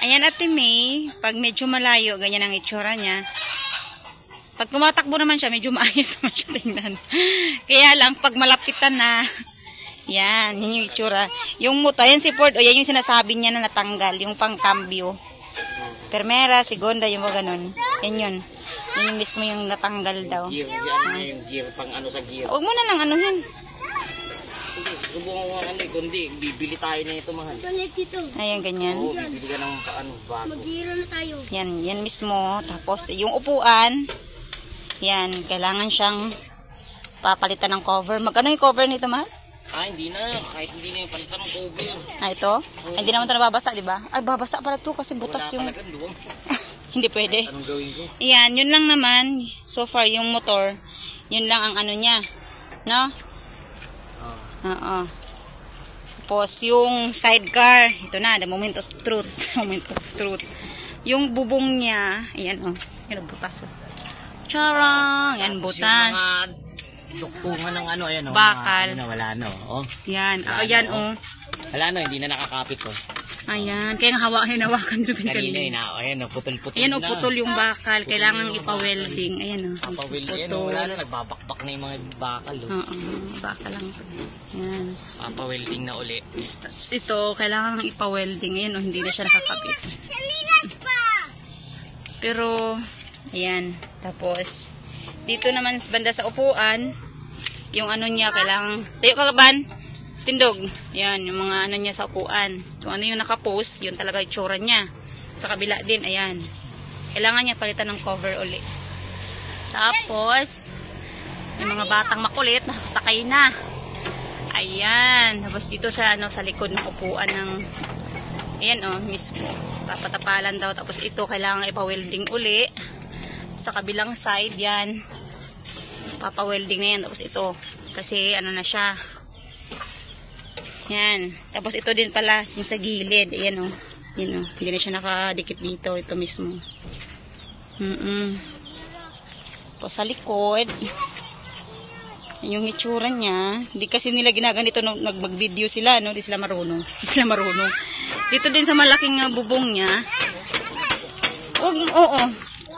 Ayan Ate May, pag medyo malayo, ganyan ang itsura niya. Pag tumatakbo naman siya, medyo maayos naman siya tingnan. Kaya lang, pag malapitan na, yan, yun yung itsura. Yung muta, yan si Ford, o yan yung sinasabi niya na natanggal, yung pang-cambio. Primera, segunda, yung mga ganun. Yan yun. Yun yung mismo yung natanggal daw. Yung gear, pang ano sa gear. Huwag mo na lang anuhin. Hindi, subukan mo ano, kundi bibili tayo na ito, mahal. Ayan, ganyan. Oo, bibili ka ng bago. Mag-giro na tayo. Yan, yan mismo. Tapos, yung upuan, yan, kailangan siyang papalitan ng cover. Magkano yung cover nito, mahal? Hindi na. Kahit hindi na yung palitan ng cover. Ito? Ay, hindi naman ito nababasa, di ba? Ay, babasa pala ito kasi butas yung... Wala talagang doon. Hindi pwede. Anong gawin ko? Yan, yun lang naman. So far, yung motor, yun lang ang ano niya. No? Oo. Tapos, yung sidecar, ito na, the moment of truth. Moment of truth. Yung bubong niya, ayan o. Yan, butas o. Charang! Yan, butas. Yung mga duktungan ng ano, ayan o. Bakal. Mga, wala no. Oh. Yan. Wala Ayan na, o. Wala no, hindi na nakakapit ko. Ayan. Kaya nga hinawakan doon Kanina, ayan o, putol-putol na. Ayan o, putol yung bakal. Kailangan ipa-welding. Ayan o. Papaweld, ayan o, wala na, nagbabakbak na yung mga bakal o. Oo, bakal lang. Ayan. Papawelding na uli. Tapos ito, kailangan ipa-welding. Ayan o, hindi na siya nakakabit. Pero, ayan. Tapos, dito naman banda sa upuan, yung ano niya, kailangan, tayo kagaban, tindog. Ayan, yung mga ano niya sa upuan. Yung ano yung nakapost, yun talaga yung tsura niya. Sa kabila din, ayan. Kailangan niya palitan ng cover uli. Tapos, yung mga batang makulit, nakasakay na. Ayan. Tapos dito sa, ano, sa likod ng upuan ng, ayan o, mismo. Papatapalan daw. Tapos ito, kailangan ipa-welding uli. Sa kabilang side, yan. Papa-welding na yan. Tapos ito, kasi ano na siya. Yan. Tapos ito din pala, yung sa gilid. Ayan o. Yan o. Hindi na siya nakadikit dito. Ito mismo. Tapos sa likod, yung itsura niya. Hindi kasi nila ginaganito nung nag-video sila, no? Di sila marunong. Dito din sa malaking bubong niya. Oo.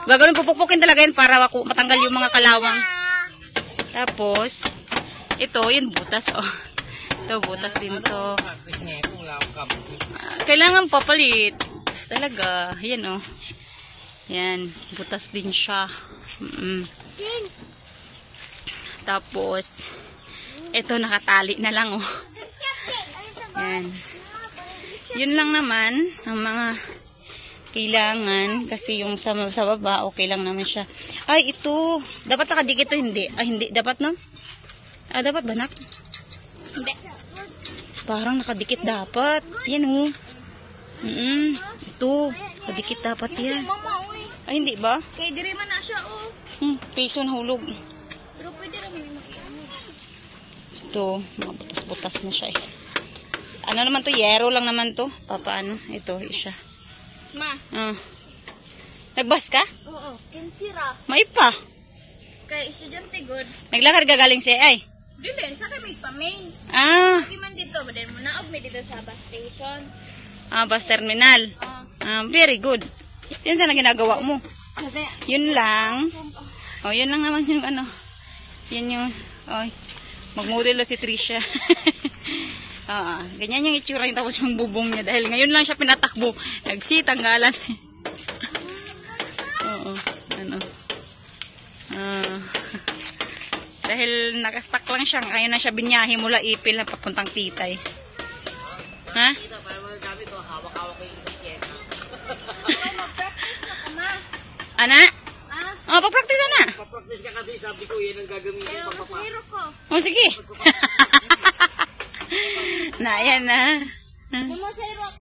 Gagawin pupukpukin talaga yan para matanggal yung mga kalawang. Tapos, ito, yun butas, oh. Ito, butas din to. Kailangan papalit. Talaga, yan, oh. Yan, butas din siya. Tapos, ito, nakatali na lang, oh. Yan. Yun lang naman, ang mga kailangan, kasi yung sa baba, okay lang naman siya. Ay, ito. Dapat nakadikit ito, hindi. Ay, hindi. Dapat, no? Dapat ba, nak? Hindi. Parang nakadikit dapat. Yan, oh. Ito. Nakadikit dapat yan. Ay, hindi ba? Kaya dire man na siya, oh. Piso na hulog. Pero pwede naman yung makiamit. Ito. Mga butas-butas na siya, eh. Ano naman to? Yero lang naman to. Papaano? Ito, isa. Ma. Nagbas ka? Oo. Kinsira. May pa. Kaya estudyante good. Naglakad ka galing sa ay. Dili, sa kami pa main. Ah. Lagi man dito, badin mo na og may dito sa bus station. Bus terminal. Very good. Yan sana ginagawa mo. Yun lang. Oh, yun lang naman yung ano. Yan yung, magmodelo si Trisha. Ganyan yung itsura yung tapos yung bubong niya dahil ngayon lang siya pinatakbo. Nagsitanggalan. Oo, ano. Dahil nakastack lang siya, ngayon na siya binyahe mula Ipil na papuntang Titay. Ha? Ana? Pag-practice na. Pag-practice ka kasi sabi ko yan ang gagamitin Pero mas hero ko. Sige. Na, yan na. Mas hero